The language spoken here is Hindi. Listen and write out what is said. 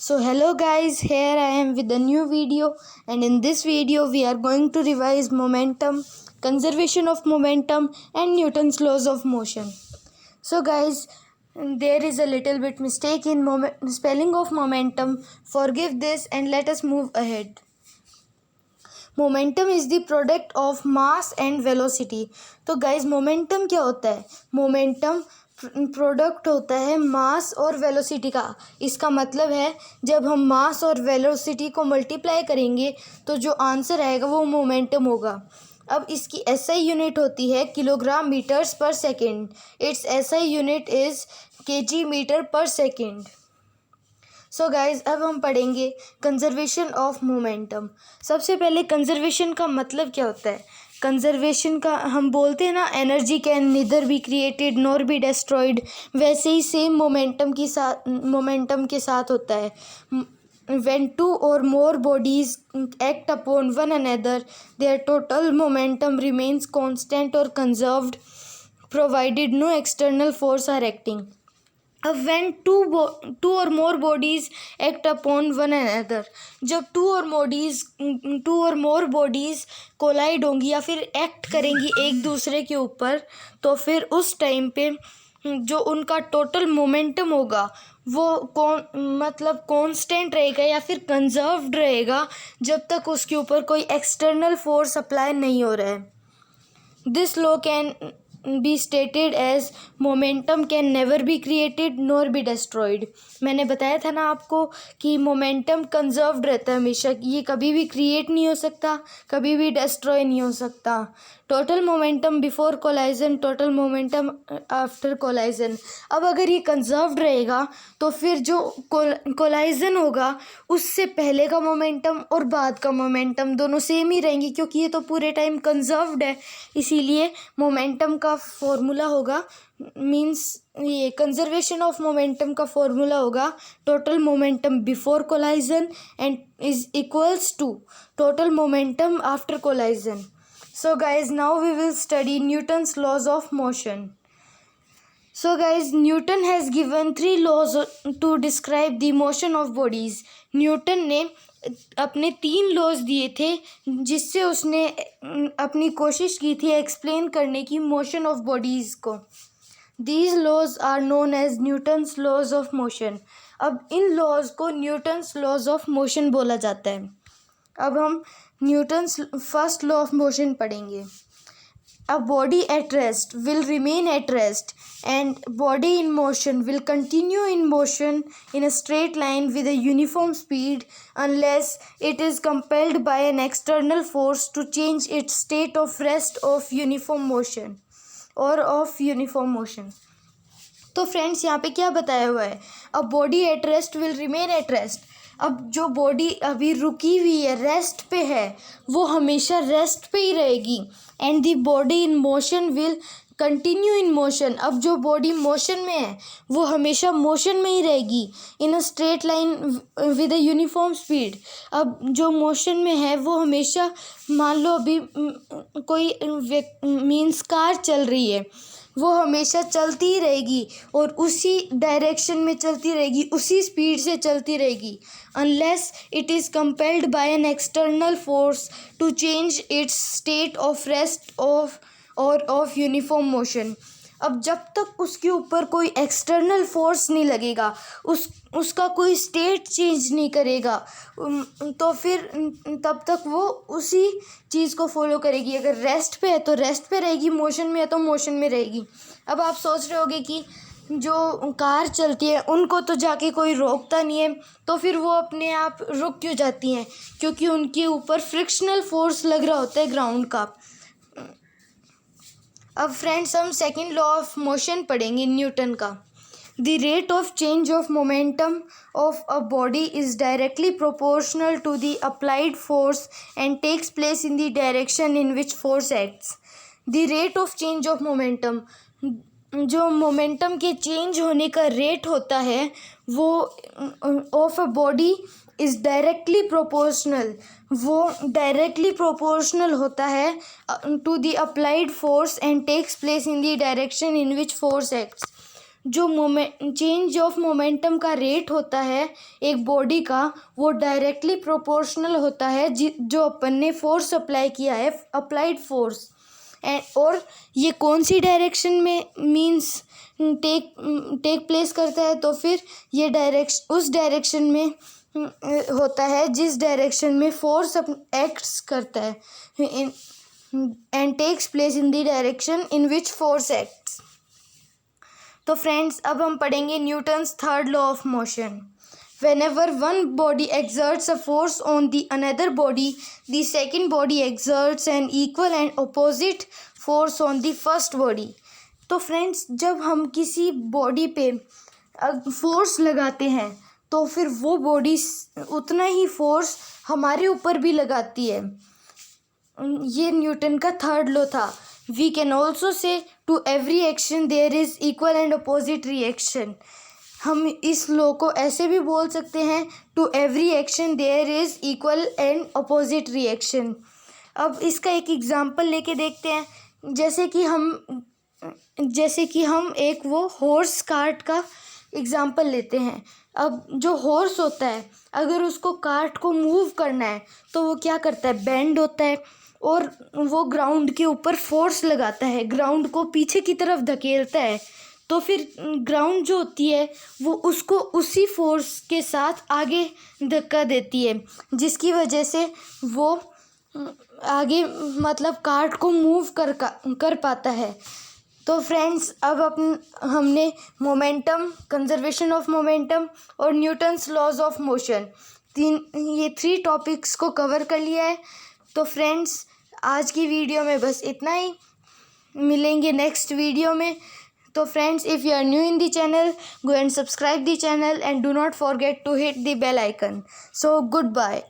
So hello guys, here I am with a new video, and in this video we are going to revise momentum, conservation of momentum and Newton's laws of motion. So guys, there is a little bit mistake in spelling of momentum. Forgive this and let us move ahead. Momentum is the product of mass and velocity. तो guys, momentum क्या होता है? Momentum प्रोडक्ट होता है मास और वेलोसिटी का. इसका मतलब है जब हम मास और वेलोसिटी को मल्टीप्लाई करेंगे तो जो आंसर आएगा वो मोमेंटम होगा. अब इसकी एसआई यूनिट होती है kilogram metres per second. Its SI unit is kg metre per second. So guys, अब हम पढ़ेंगे कंजर्वेशन ऑफ मोमेंटम. सबसे पहले कंजर्वेशन का मतलब क्या होता है? कंजर्वेशन का हम बोलते हैं ना, energy can neither be created nor be destroyed. वैसे ही सेम मोमेंटम के साथ होता है. When two or more bodies act upon one another, their total momentum remains constant or conserved, provided no external force are acting. अब when two or more bodies act upon one another, जब टू और मोर बॉडीज़ कोलाइड होंगी या फिर एक्ट करेंगी एक दूसरे के ऊपर, तो फिर उस टाइम पे जो उनका टोटल मोमेंटम होगा वो कांस्टेंट रहेगा या फिर कंजर्व्ड रहेगा जब तक उसके ऊपर कोई एक्सटर्नल फोर्स अप्लाई नहीं हो रहा है. This law can be stated as momentum can never be created nor be destroyed. मैंने बताया था ना आपको कि मोमेंटम कंजर्व्ड रहता है हमेशा. ये कभी भी क्रिएट नहीं हो सकता, कभी भी डिस्ट्रॉय नहीं हो सकता. Total momentum before collision, total momentum after collision. अब अगर ये कंजर्व्ड रहेगा तो फिर जो कोलाइजन होगा उससे पहले का मोमेंटम और बाद का मोमेंटम दोनों सेम ही रहेंगी, क्योंकि ये तो पूरे टाइम कंजर्व्ड है. इसीलिए मोमेंटम का फॉर्मूला होगा, मीन्स ये कंजर्वेशन ऑफ मोमेंटम का फॉर्मूला होगा total momentum before collision and is equals to total momentum after collision. So guys, now we will study Newton's laws of motion. So guys, Newton has given 3 laws to describe the motion of bodies. Newton ने अपने 3 लॉज दिए थे जिससे उसने अपनी कोशिश की थी एक्सप्लेन करने की मोशन ऑफ बॉडीज़ को. These laws are known as Newton's laws of motion. अब इन लॉज को न्यूटन्स लॉज ऑफ मोशन बोला जाता है. अब हम Newton's first law of motion पढ़ेंगे. A body at rest will remain at rest and body in motion will continue in motion in a straight line with a uniform speed unless it is compelled by an external force to change its state of rest of uniform motion और ऑफ यूनिफॉर्म मोशन. तो फ्रेंड्स, यहाँ पे क्या बताया हुआ है? अ body at rest will remain at rest. अब जो बॉडी अभी रुकी हुई है, रेस्ट पे है, वो हमेशा रेस्ट पे ही रहेगी. And the body in motion will continue in motion. अब जो बॉडी मोशन में है वो हमेशा मोशन में ही रहेगी in a straight line with a uniform speed. अब जो मोशन में है वो हमेशा, मान लो अभी कोई मीन्स कार चल रही है, वो हमेशा चलती ही रहेगी और उसी डायरेक्शन में चलती रहेगी, उसी स्पीड से चलती रहेगी unless it is compelled by an external force to change its state of rest of uniform motion. अब जब तक उसके ऊपर कोई एक्सटर्नल फोर्स नहीं लगेगा, उसका कोई स्टेट चेंज नहीं करेगा, तो फिर तब तक वो उसी चीज़ को फॉलो करेगी. अगर रेस्ट पे है तो रेस्ट पे रहेगी, मोशन में है तो मोशन में रहेगी. अब आप सोच रहे होगे कि जो कार चलती है उनको तो जाके कोई रोकता नहीं है, तो फिर वो अपने आप रुक क्यों जाती हैं? क्योंकि उनके ऊपर फ्रिक्शनल फोर्स लग रहा होता है ग्राउंड का. अब फ्रेंड्स, हम सेकेंड लॉ ऑफ मोशन पढ़ेंगे न्यूटन का. The rate of change of momentum of a body is directly proportional to the applied force and takes place in the direction in which force acts. The rate of change of momentum, जो मोमेंटम के चेंज होने का रेट होता है वो of a body is directly proportional, वो डायरेक्टली प्रोपोर्शनल होता है to the applied force and takes place in the direction in which force acts. जो चेंज ऑफ मोमेंटम का रेट होता है एक बॉडी का, वो डायरेक्टली प्रोपोर्शनल होता है जो अपन ने फोर्स अप्लाई किया है, अप्लाइड फोर्स। और ये कौन सी डायरेक्शन में मींस टेक प्लेस करता है, तो फिर ये डायरेक्शन उस डायरेक्शन में होता है जिस डायरेक्शन में फोर्स एक्ट्स करता है, and takes place in the direction in which force acts. तो फ्रेंड्स, अब हम पढ़ेंगे Newton's third law of motion. Whenever one body exerts a force on the another body, the second body exerts an equal and opposite force on the first body. तो फ्रेंड्स, जब हम किसी बॉडी पे फोर्स लगाते हैं तो फिर वो बॉडी उतना ही फोर्स हमारे ऊपर भी लगाती है। ये न्यूटन का थर्ड लॉ था। We can also say to every action there is equal and opposite reaction. हम इस लॉ को ऐसे भी बोल सकते हैं, to every action there is equal and opposite reaction. अब इसका एक एग्जांपल लेके देखते हैं। जैसे कि हम एक वो हॉर्स कार्ट का एग्जांपल लेते हैं। अब जो हॉर्स होता है, अगर उसको कार्ट को मूव करना है तो वो क्या करता है, बेंड होता है और वो ग्राउंड के ऊपर फोर्स लगाता है, ग्राउंड को पीछे की तरफ धकेलता है। तो फिर ग्राउंड जो होती है वो उसको उसी फोर्स के साथ आगे धक्का देती है, जिसकी वजह से वो आगे मतलब कार्ट को मूव कर पाता है। तो फ्रेंड्स, अब हमने मोमेंटम, कंजर्वेशन ऑफ मोमेंटम और न्यूटन्स लॉज ऑफ मोशन, ये 3 टॉपिक्स को कवर कर लिया है। तो फ्रेंड्स, आज की वीडियो में बस इतना ही, मिलेंगे नेक्स्ट वीडियो में। So friends, if you are new in the channel, go and subscribe the channel and do not forget to hit the bell icon. So goodbye.